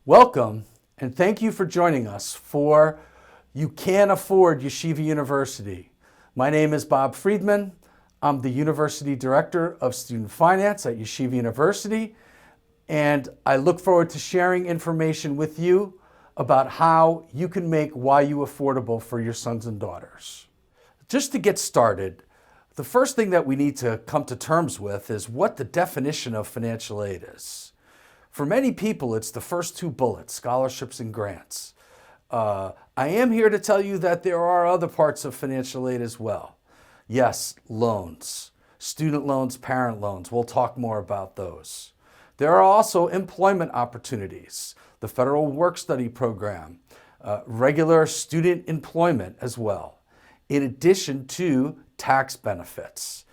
Welcome, and thank you for joining us for You Can't Afford Yeshiva University. My name is Bob Friedman. I'm the University Director of Student Finance at Yeshiva University, and I look forward to sharing information with you about how you can make YU affordable for your sons and daughters. Just to get started, the first thing that we need to come to terms with is what the definition of financial aid is. For many people, it's the first two bullets, scholarships and grants. I am here to tell you that there are other parts of financial aid as well. Yes, loans, student loans, parent loans. We'll talk more about those. There are also employment opportunities, the Federal Work-Study Program, regular student employment as well, in addition to tax benefits.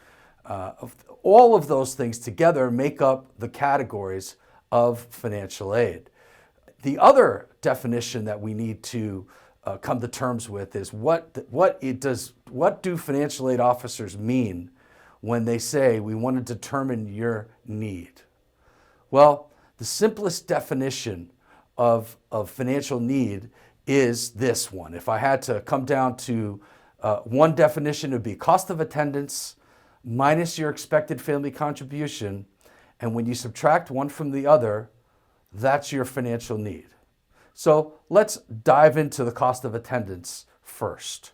All of those things together make up the categories of financial aid. The other definition that we need to come to terms with is what do financial aid officers mean when they say we want to determine your need? Well, the simplest definition of financial need is this one. If I had to come down to one definition, it would be cost of attendance minus your expected family contribution. And when you subtract one from the other, that's your financial need. So let's dive into the cost of attendance first.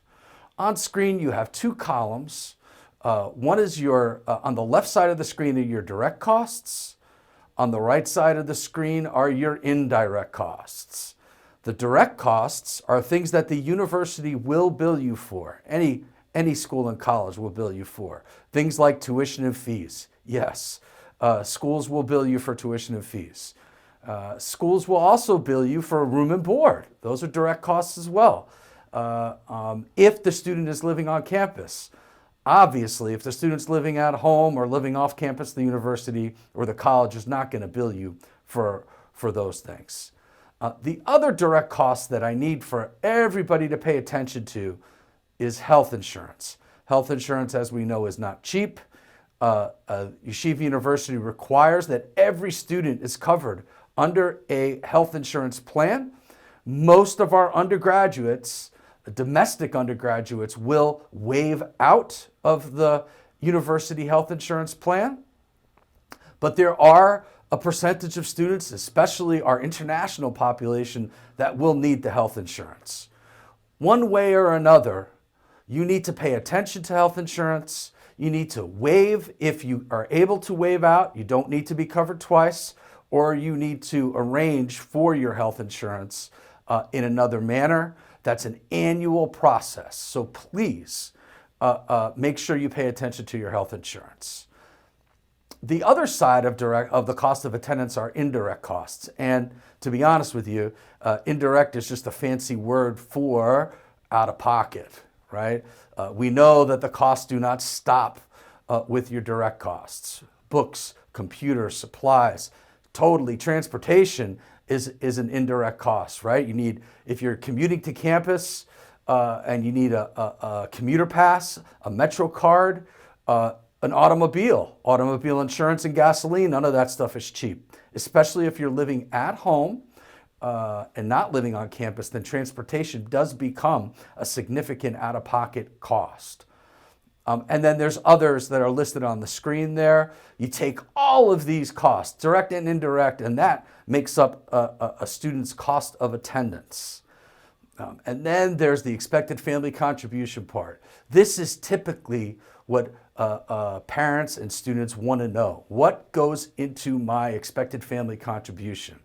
On screen, you have two columns. One is on the left side of the screen are your direct costs. On the right side of the screen are your indirect costs. The direct costs are things that the university will bill you for. Any school and college will bill you for. Things like tuition and fees. Yes. Schools will bill you for tuition and fees. Schools will also bill you for room and board. Those are direct costs as well. If the student is living on campus. Obviously, if the student's living at home or living off campus, the university or the college is not going to bill you for those things. The other direct cost that I need for everybody to pay attention to is health insurance. Health insurance, as we know, is not cheap. Yeshiva University requires that every student is covered under a health insurance plan. Most of our undergraduates, domestic undergraduates, will waive out of the university health insurance plan. But there are a percentage of students, especially our international population, that will need the health insurance. One way or another, you need to pay attention to health insurance. You need to waive if you are able to waive out. You don't need to be covered twice, or you need to arrange for your health insurance in another manner. That's an annual process. So please make sure you pay attention to your health insurance. The other side of the cost of attendance are indirect costs. And to be honest with you, indirect is just a fancy word for out of pocket, right? We know that the costs do not stop with your direct costs. Books, computers, supplies, totally. Transportation is an indirect cost, right? If you're commuting to campus and you need a commuter pass, a Metro card, an automobile insurance and gasoline, none of that stuff is cheap. Especially if you're living at home and not living on campus, then transportation does become a significant out-of-pocket cost. And then there's others that are listed on the screen there. You take all of these costs, direct and indirect, and that makes up a student's cost of attendance. And then there's the expected family contribution part. This is typically what parents and students want to know. What goes into my expected family contribution?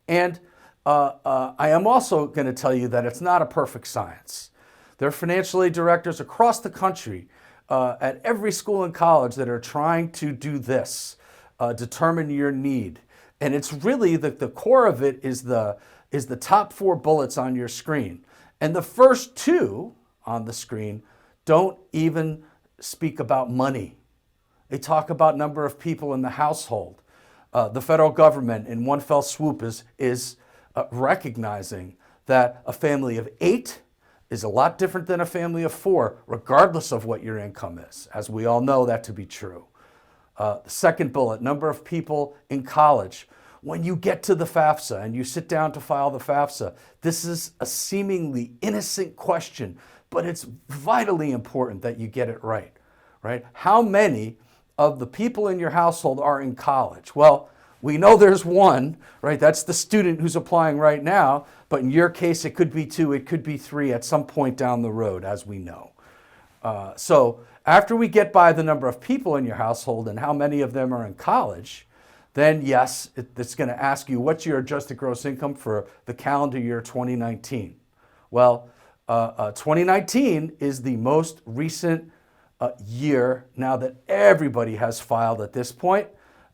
And I am also going to tell you that it's not a perfect science. There are financial aid directors across the country at every school and college that are trying to do this, determine your need. And it's really the core of it is the top four bullets on your screen. And the first two on the screen don't even speak about money. They talk about number of people in the household. The federal government in one fell swoop is recognizing that a family of 8 is a lot different than a family of 4, regardless of what your income is, as we all know that to be true. The second bullet, number of people in college. when you get to the FAFSA and you sit down to file the FAFSA, this is a seemingly innocent question, but it's vitally important that you get it right, right? How many of the people in your household are in college? Well, we know there's one, right? That's the student who's applying right now, but in your case, it could be two, it could be three at some point down the road, as we know. So after we get by the number of people in your household and how many of them are in college, then yes, it's going to ask you, what's your adjusted gross income for the calendar year 2019? Well, 2019 is the most recent year now that everybody has filed at this point.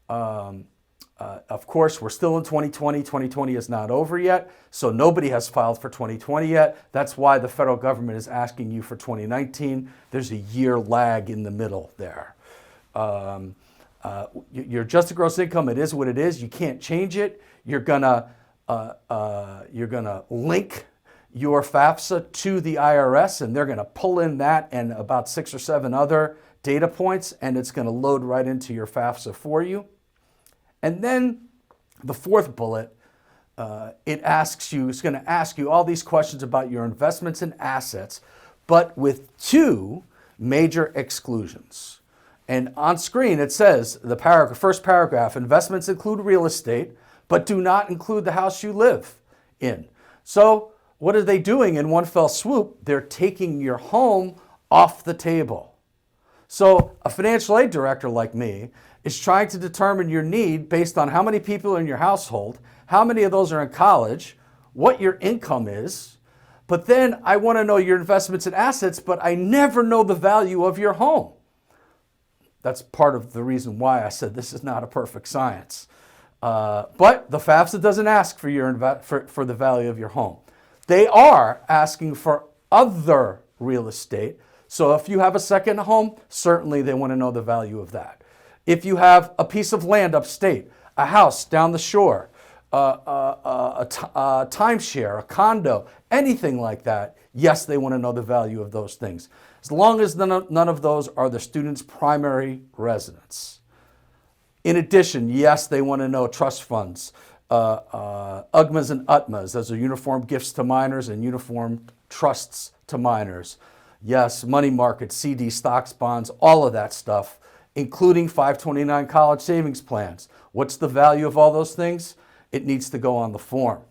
Of course, we're still in 2020. 2020 is not over yet, so nobody has filed for 2020 yet. That's why the federal government is asking you for 2019. There's a year lag in the middle there. Your adjusted gross income, it is what it is. You can't change it. You're gonna link your FAFSA to the IRS, and they're gonna pull in that and about 6 or 7 other data points, and it's gonna load right into your FAFSA for you. And then the fourth bullet, it's gonna ask you all these questions about your investments and assets, but with 2 major exclusions. And on screen, it says, first paragraph, investments include real estate, but do not include the house you live in. So what are they doing in one fell swoop? They're taking your home off the table. So a financial aid director like me is trying to determine your need based on how many people are in your household, how many of those are in college, what your income is, but then I want to know your investments and assets, but I never know the value of your home. That's part of the reason why I said this is not a perfect science. But the FAFSA doesn't ask for the value of your home. They are asking for other real estate. So if you have a second home, certainly they want to know the value of that. If you have a piece of land upstate, a house down the shore, a timeshare, a condo, anything like that, yes, they want to know the value of those things, as long as none of those are the student's primary residence. In addition, yes, they want to know trust funds, UGMAs and UTMAs, those are uniform gifts to minors and uniform trusts to minors. Yes, money markets, CD, stocks, bonds, all of that stuff, including 529 college savings plans. What's the value of all those things? It needs to go on the form.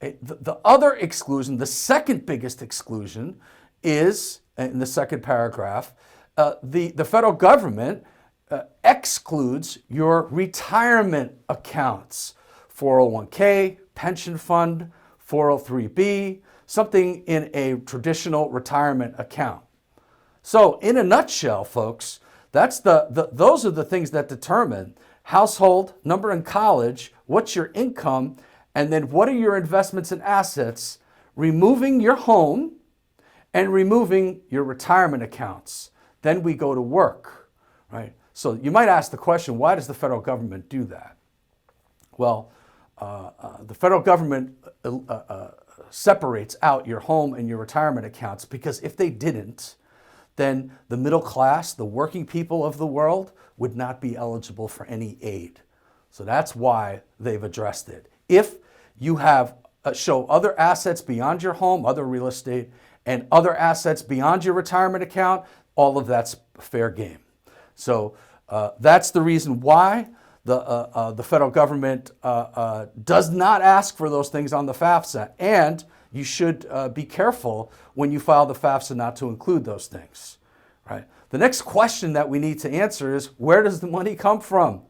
The other exclusion, the second biggest exclusion, is, in the second paragraph, the federal government excludes your retirement accounts, 401k, pension fund, 403b, something in a traditional retirement account. So in a nutshell, folks, those are the things that determine household, number in college, what's your income, and then what are your investments and assets, removing your home and removing your retirement accounts. Then we go to work, right? So you might ask the question, why does the federal government do that? Well, the federal government separates out your home and your retirement accounts because if they didn't, then the middle class, the working people of the world, would not be eligible for any aid. So that's why they've addressed it. If you have show other assets beyond your home, other real estate, and other assets beyond your retirement account, all of that's fair game. So that's the reason why the federal government does not ask for those things on the FAFSA, and you should be careful when you file the FAFSA not to include those things. Right? The next question that we need to answer is, where does the money come from?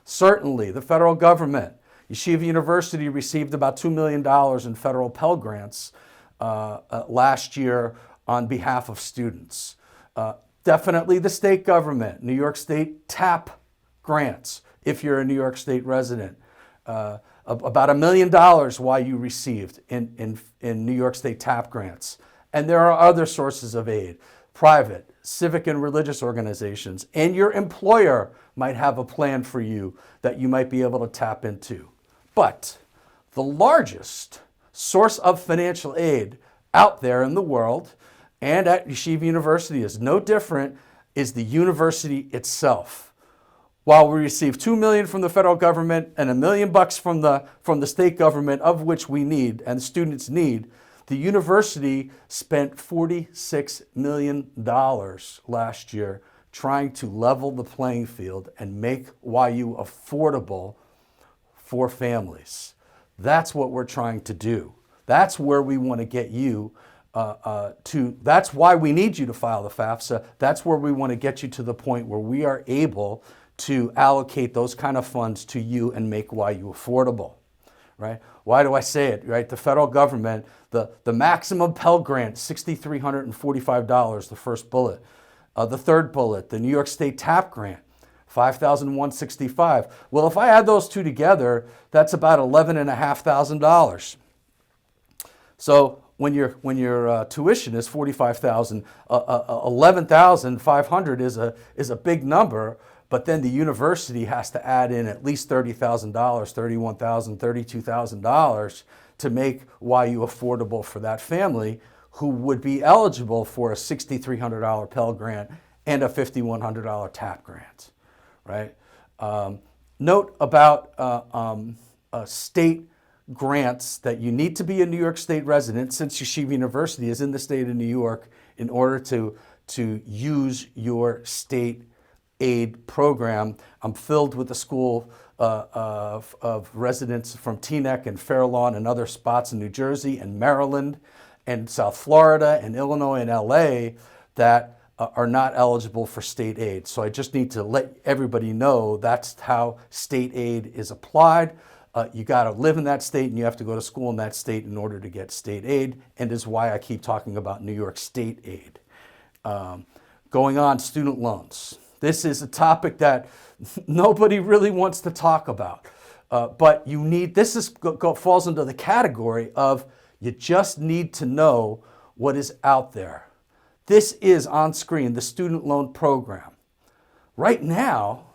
Certainly, the federal government. Yeshiva University received about $2 million in federal Pell Grants last year on behalf of students. Definitely the state government, New York State TAP grants, if you're a New York State resident. About $1 million why you received in New York State TAP grants. And there are other sources of aid, private, civic and religious organizations, and your employer might have a plan for you that you might be able to tap into. But the largest source of financial aid out there in the world, and at Yeshiva University is no different, is the university itself. while we receive $2 million from the federal government and $1 million from the state government, of which we need and students need, the university spent $46 million last year trying to level the playing field and make YU affordable for families. That's what we're trying to do. That's where we want to get you that's why we need you to file the FAFSA. That's where we want to get you to the point where we are able to allocate those kind of funds to you and make YU affordable, right? Why do I say it, right? The federal government, the maximum Pell Grant, $6,345, the first bullet. The third bullet, the New York State TAP Grant, $5,165. Well, if I add those two together, that's about $11,500. So when your tuition is $45,000, $11,500 is a big number. But then the university has to add in at least $30,000, $31,000, $32,000 to make YU affordable for that family who would be eligible for a $6,300 Pell Grant and a $5,100 TAP Grant, right? Note about state grants that you need to be a New York State resident, since Yeshiva University is in the state of New York, in order to use your state aid program. I'm filled with the school of residents from Teaneck and Fair Lawn and other spots in New Jersey and Maryland and South Florida and Illinois and LA that are not eligible for state aid. So I just need to let everybody know that's how state aid is applied. You got to live in that state and you have to go to school in that state in order to get state aid, and is why I keep talking about New York State aid. Going on, student loans. This is a topic that nobody really wants to talk about, but falls into the category of you just need to know what is out there. This is on screen, the student loan program. Right now,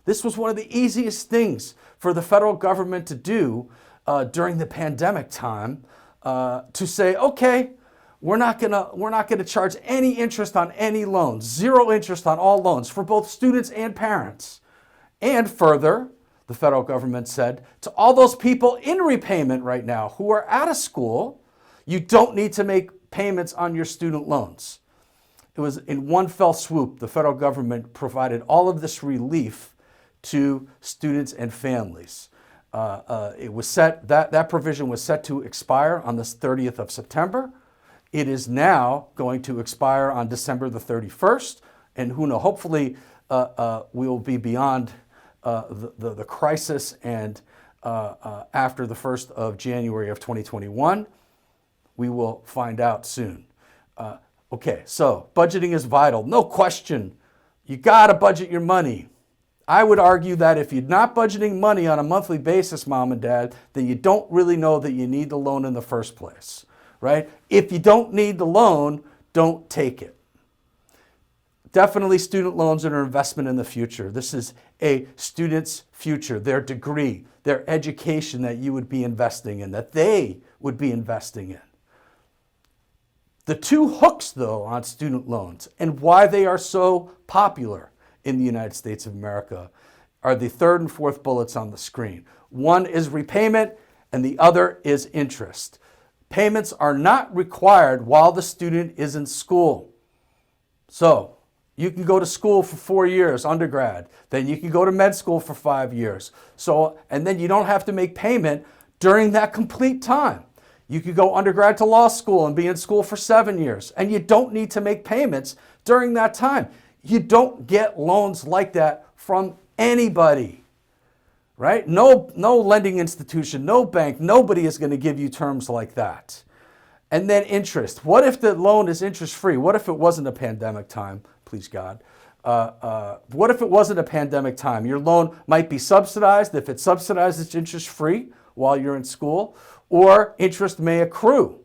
this was one of the easiest things for the federal government to do during the pandemic time, to say, okay, we're not gonna charge any interest on any loans, zero interest on all loans for both students and parents. And further, the federal government said to all those people in repayment right now who are out of school, you don't need to make payments on your student loans. It was in one fell swoop, the federal government provided all of this relief to students and families. That provision was set to expire on the 30th of September. It is now going to expire on December the 31st, and who knows, hopefully we'll be beyond the crisis, and after the 1st of January of 2021, we will find out soon. Okay, so budgeting is vital, no question. You gotta budget your money. I would argue that if you're not budgeting money on a monthly basis, mom and dad, then you don't really know that you need the loan in the first place, right? If you don't need the loan, don't take it. Definitely student loans are an investment in the future. This is a student's future, their degree, their education that you would be investing in, that they would be investing in. The two hooks, though, on student loans and why they are so popular in the United States of America are the third and fourth bullets on the screen. One is repayment and the other is interest. Payments are not required while the student is in school. So you can go to school for 4 years, undergrad, then you can go to med school for 5 years. And then you don't have to make payment during that complete time. You could go undergrad to law school and be in school for 7 years, and you don't need to make payments during that time. You don't get loans like that from anybody, right? No lending institution, no bank, nobody is going to give you terms like that. And then interest. What if the loan is interest-free? What if it wasn't a pandemic time, please God? What if it wasn't a pandemic time? Your loan might be subsidized. If it's subsidized, it's interest-free while you're in school, or interest may accrue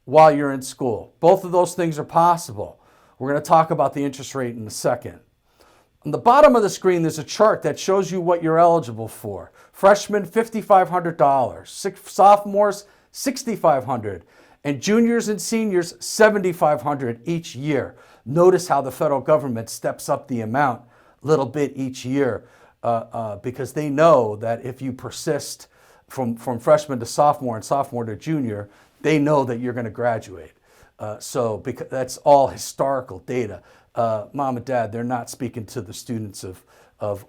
while you're in school. Both of those things are possible. We're going to talk about the interest rate in a second. On the bottom of the screen, there's a chart that shows you what you're eligible for. Freshmen, $5,500. Sophomores, $6,500. And juniors and seniors, $7,500 each year. Notice how the federal government steps up the amount little bit each year because they know that if you persist from freshman to sophomore and sophomore to junior, they know that you're going to graduate. So because that's all historical data. Mom and Dad, they're not speaking to the students of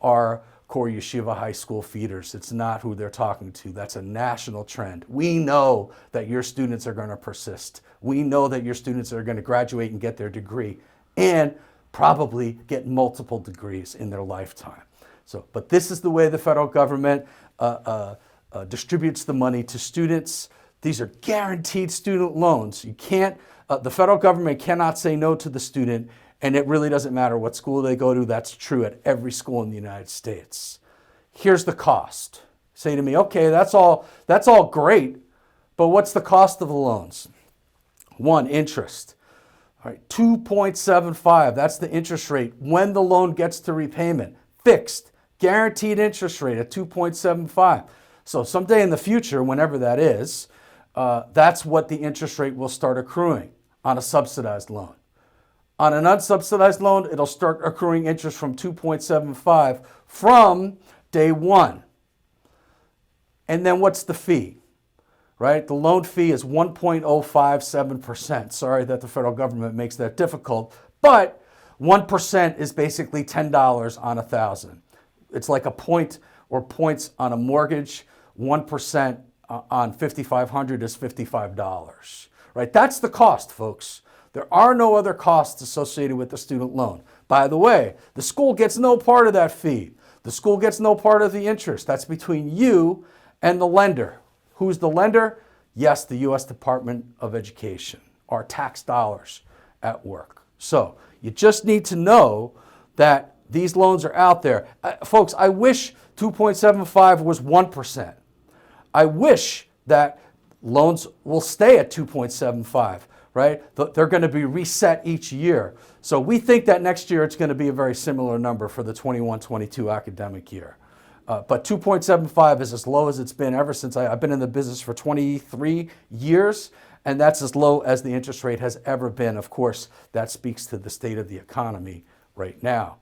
our core yeshiva high school feeders. It's not who they're talking to. That's a national trend. We know that your students are going to persist. We know that your students are going to graduate and get their degree and probably get multiple degrees in their lifetime. So, but this is the way the federal government distributes the money to students. These are guaranteed student loans. You can't, the federal government cannot say no to the student, and it really doesn't matter what school they go to. That's true at every school in the United States. Here's the cost. Say to me, okay, that's all great, but what's the cost of the loans? One, interest. All right, 2.75, that's the interest rate when the loan gets to repayment. Fixed, guaranteed interest rate at 2.75. So someday in the future, whenever that is, that's what the interest rate will start accruing on a subsidized loan. On an unsubsidized loan, it'll start accruing interest from 2.75 from day one. And then what's the fee? Right? The loan fee is 1.057%. Sorry that the federal government makes that difficult, but 1% is basically $10 on 1,000. It's like a point or points on a mortgage. 1% on 5,500 is $55. Right? That's the cost, folks. There are no other costs associated with the student loan. By the way, the school gets no part of that fee. The school gets no part of the interest. That's between you and the lender. Who's the lender? Yes, the U.S. Department of Education, our tax dollars at work. So you just need to know that these loans are out there. Folks, I wish 2.75 was 1%. I wish that loans will stay at 2.75, right? They're going to be reset each year. So we think that next year it's going to be a very similar number for the 21-22 academic year. But 2.75 is as low as it's been ever since I've been in the business for 23 years, and that's as low as the interest rate has ever been. Of course, that speaks to the state of the economy right now.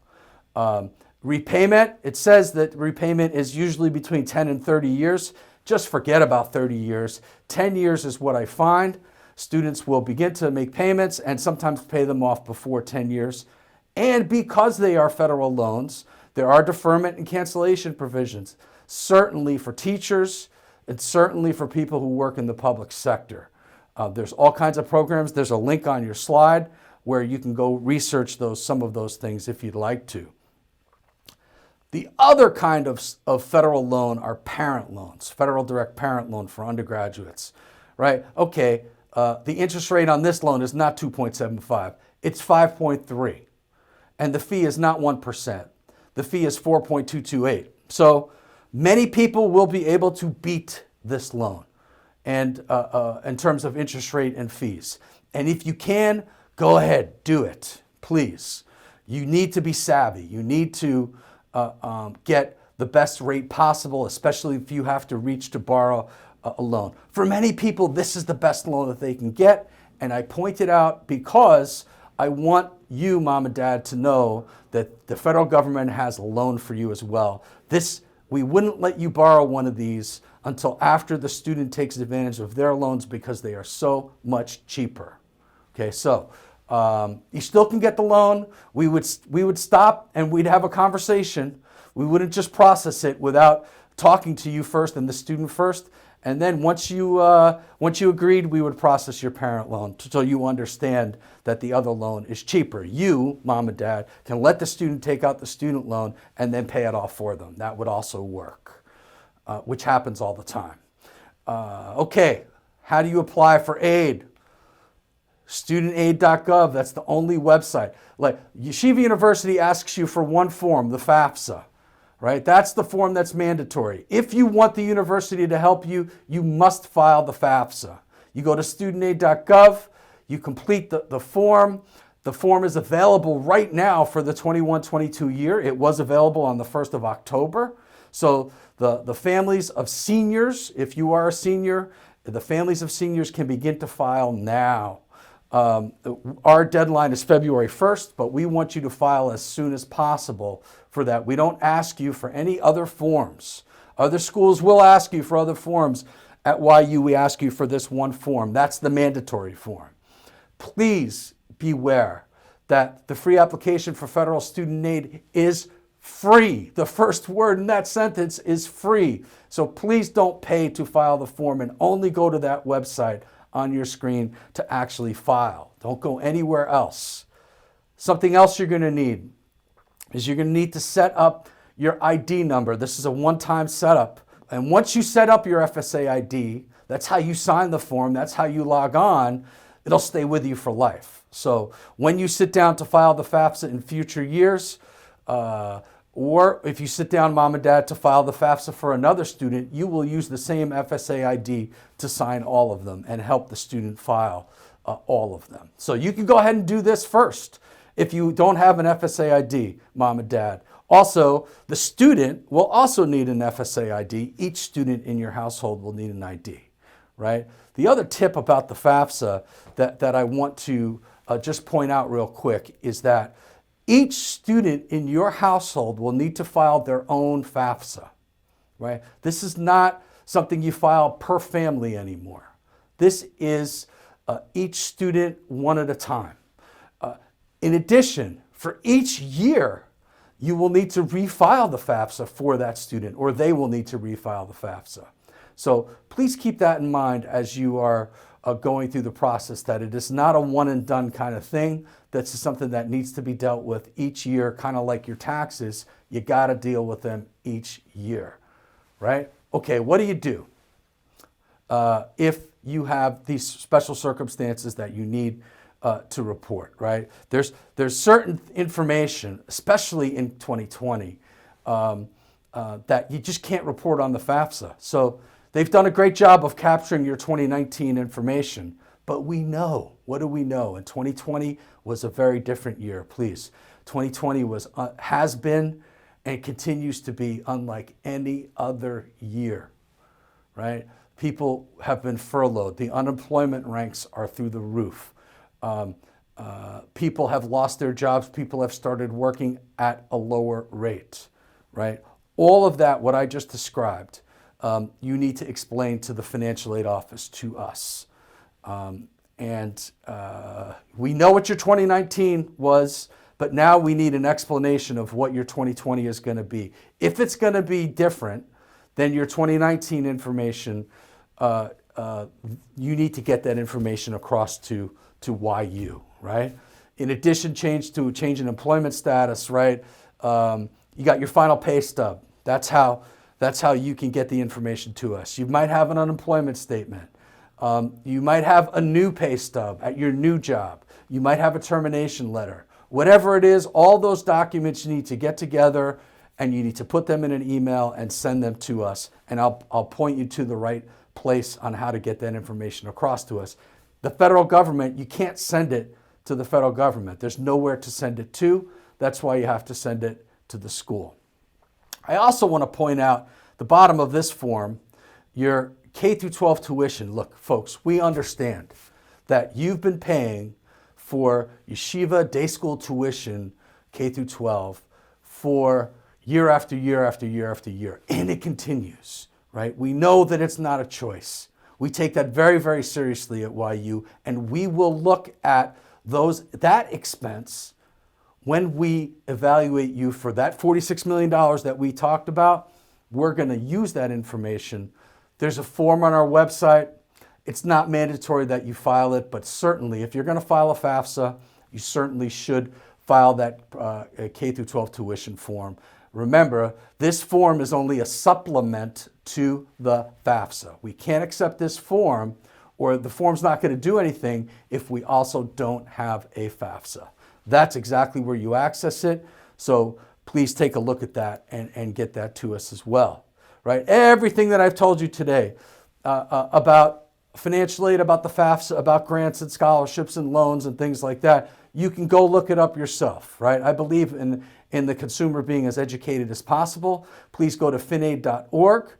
Repayment, it says that repayment is usually between 10 and 30 years. Just forget about 30 years. 10 years is what I find. Students will begin to make payments and sometimes pay them off before 10 years. And because they are federal loans, there are deferment and cancellation provisions, certainly for teachers and certainly for people who work in the public sector. There's all kinds of programs. There's a link on your slide where you can go research some of those things if you'd like to. The other kind of federal loan are parent loans, federal direct parent loan for undergraduates, right? Okay, the interest rate on this loan is not 2.75, it's 5.3, and the fee is not 1%. The fee is 4.228. So many people will be able to beat this loan and in terms of interest rate and fees. And if you can, go ahead, do it, please. You need to be savvy. You need to get the best rate possible, especially if you have to reach to borrow a loan. For many people, this is the best loan that they can get, and I point it out because I want you, Mom and Dad, to know that the federal government has a loan for you as well. We wouldn't let you borrow one of these until after the student takes advantage of their loans because they are so much cheaper. Okay, so you still can get the loan. We would stop and we'd have a conversation. We wouldn't just process it without talking to you first and the student first. And then once you agreed, we would process your parent loan so you understand that the other loan is cheaper. You, Mom and Dad, can let the student take out the student loan and then pay it off for them. That would also work, which happens all the time. Okay, how do you apply for aid? Studentaid.gov, that's the only website. Like Yeshiva University asks you for one form, the FAFSA. Right? That's the form that's mandatory. If you want the university to help you, you must file the FAFSA. You go to studentaid.gov, you complete the form. The form is available right now for the 21-22 year. It was available on the 1st of October. So the families of seniors, if you are a senior, the families of seniors can begin to file now. Our deadline is February 1st, but we want you to file as soon as possible for that. We don't ask you for any other forms. Other schools will ask you for other forms. At YU, we ask you for this one form. That's the mandatory form. Please beware that the free application for federal student aid is free. The first word in that sentence is free. So please don't pay to file the form and only go to that website on your screen to actually file. Don't go anywhere else. Something else you're going to need is you're going to need to set up your ID number. This is a one-time setup. And once you set up your FSA ID, that's how you sign the form, that's how you log on, it'll stay with you for life. So when you sit down to file the FAFSA in future years, or if you sit down, mom and dad, to file the FAFSA for another student, you will use the same FSA ID to sign all of them and help the student file all of them. So you can go ahead and do this first if you don't have an FSA ID, mom and dad. Also, the student will also need an FSA ID. Each student in your household will need an ID, right? The other tip about the FAFSA that I want to just point out real quick is that each student in your household will need to file their own FAFSA, right? This is not something you file per family anymore. This is each student one at a time. In addition, for each year, you will need to refile the FAFSA for that student, or they will need to refile the FAFSA. So please keep that in mind as you are going through the process, that it is not a one and done kind of thing. That's something that needs to be dealt with each year, kind of like your taxes. You got to deal with them each year, right? Okay, what do you do if you have these special circumstances that you need to report, right? There's certain information, especially in 2020, that you just can't report on the FAFSA. So they've done a great job of capturing your 2019 information, but we know, what do we know? And 2020 was a very different year, please. 2020 has been and continues to be unlike any other year, right? People have been furloughed. The unemployment ranks are through the roof. People have lost their jobs. People have started working at a lower rate, right? All of that, what I just described, you need to explain to the financial aid office, to us. We know what your 2019 was, but now we need an explanation of what your 2020 is going to be. If it's going to be different than your 2019 information, you need to get that information across to YU, right? In addition, change in employment status, right? You got your final pay stub. That's how you can get the information to us. You might have an unemployment statement. You might have a new pay stub at your new job. You might have a termination letter. Whatever it is, all those documents you need to get together, and you need to put them in an email and send them to us. And I'll point you to the right place on how to get that information across to us. The federal government, you can't send it to the federal government. There's nowhere to send it to. That's why you have to send it to the school. I also want to point out the bottom of this form, your K through 12 tuition. Look, folks, we understand that you've been paying for yeshiva day school tuition, K through 12, for year after year after year after year, and it continues, right? We know that it's not a choice. We take that very, very seriously at YU, and we will look at that expense when we evaluate you for that $46 million that we talked about. We're going to use that information. There's a form on our website. It's not mandatory that you file it, but certainly if you're going to file a FAFSA, you certainly should file that K through 12 tuition form. Remember, this form is only a supplement to the FAFSA. We can't accept this form, or the form's not going to do anything if we also don't have a FAFSA. That's exactly where you access it. So please take a look at that and get that to us as well, right? Everything that I've told you today about financial aid, about the FAFSA, about grants and scholarships and loans and things like that, you can go look it up yourself, right? I believe in the consumer being as educated as possible. Please go to finaid.org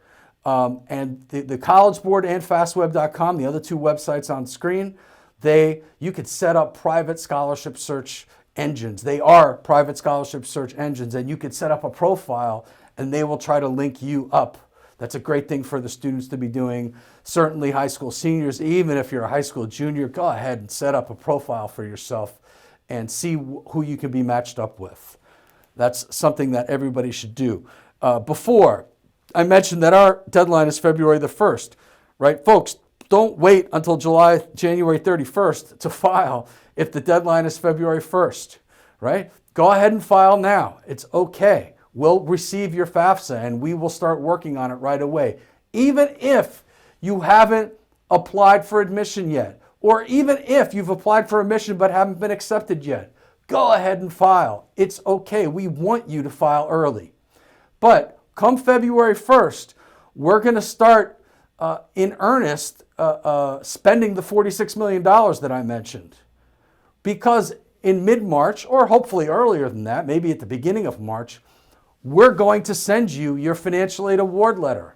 and the College Board and fastweb.com, the other two websites on screen. You could set up private scholarship search engines. They are private scholarship search engines, and you could set up a profile and they will try to link you up. That's a great thing for the students to be doing. Certainly high school seniors, even if you're a high school junior, go ahead and set up a profile for yourself and see who you can be matched up with. That's something that everybody should do. Before, I mentioned that our deadline is February the 1st, right? Folks, don't wait until January 31st to file if the deadline is February 1st, right? Go ahead and file now. It's okay. We'll receive your FAFSA and we will start working on it right away. Even if you haven't applied for admission yet, or even if you've applied for admission but haven't been accepted yet, go ahead and file. It's okay. We want you to file early. But come February 1st, we're going to start in earnest spending the $46 million that I mentioned. Because in mid-March, or hopefully earlier than that, maybe at the beginning of March, we're going to send you your financial aid award letter.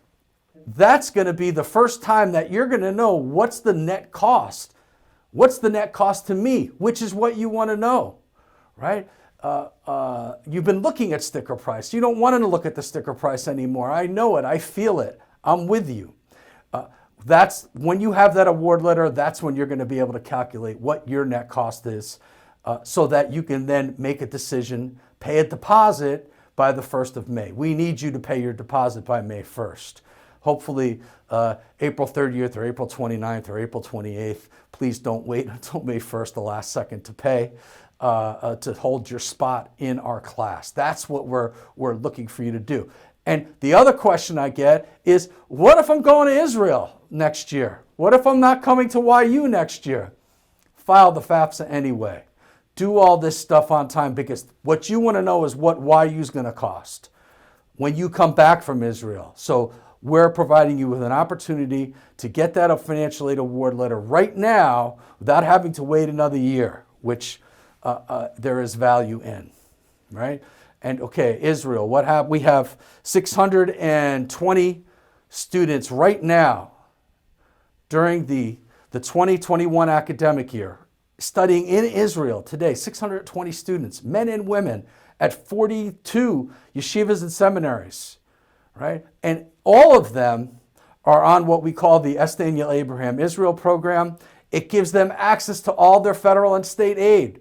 That's going to be the first time that you're going to know what's the net cost. What's the net cost to me, which is what you want to know, right? You've been looking at sticker price. You don't want to look at the sticker price anymore. I know it. I feel it. I'm with you. That's when you have that award letter, that's when you're going to be able to calculate what your net cost is so that you can then make a decision, pay a deposit by the 1st of May. We need you to pay your deposit by May 1st. Hopefully April 30th or April 29th or April 28th. Please don't wait until May 1st, the last second to pay, to hold your spot in our class. That's what we're looking for you to do. And the other question I get is, what if I'm going to Israel next year? What if I'm not coming to YU next year? File the FAFSA anyway. Do all this stuff on time, because what you want to know is what YU is going to cost when you come back from Israel. So we're providing you with an opportunity to get that financial aid award letter right now without having to wait another year, which there is value in, right? And okay, Israel, we have 620 students right now during the 2021 academic year studying in Israel today, 620 students, men and women, at 42 yeshivas and seminaries, right? And all of them are on what we call the Daniel Abraham Israel program. It gives them access to all their federal and state aid,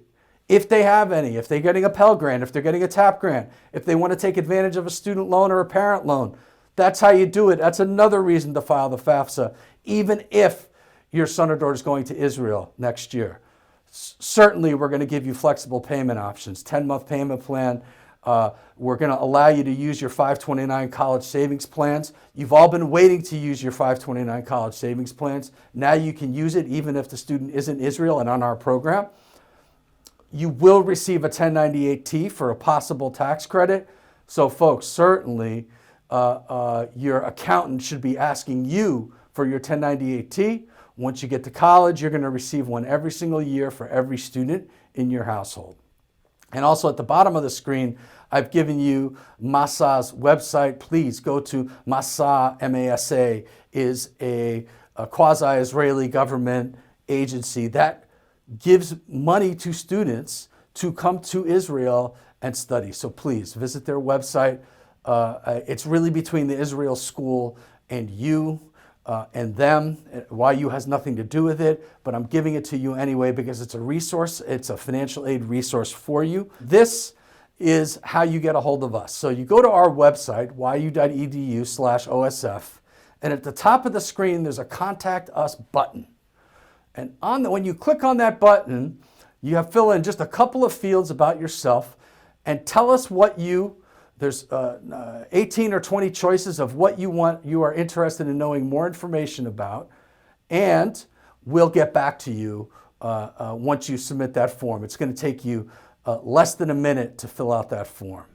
if they have any, if they're getting a Pell Grant, if they're getting a TAP Grant, if they want to take advantage of a student loan or a parent loan. That's how you do it. That's another reason to file the FAFSA, even if your son or daughter is going to Israel next year. Certainly, we're going to give you flexible payment options, 10-month payment plan. We're going to allow you to use your 529 college savings plans. You've all been waiting to use your 529 college savings plans. Now you can use it even if the student isn't in Israel and on our program. You will receive a 1098-T for a possible tax credit. So folks, certainly your accountant should be asking you for your 1098-T. Once you get to college, you're going to receive one every single year for every student in your household. And also at the bottom of the screen, I've given you Masa's website. Please go to Masa, M-A-S-A, is a quasi-Israeli government agency that gives money to students to come to Israel and study. So please visit their website. It's really between the Israel school and you and them. YU has nothing to do with it, but I'm giving it to you anyway because it's a resource. It's a financial aid resource for you. This is how you get a hold of us. So you go to our website, yu.edu/OSF, and at the top of the screen, there's a Contact Us button. And when you click on that button, you have fill in just a couple of fields about yourself and tell us what there's 18 or 20 choices of what you are interested in knowing more information about, and we'll get back to you once you submit that form. It's going to take you less than a minute to fill out that form.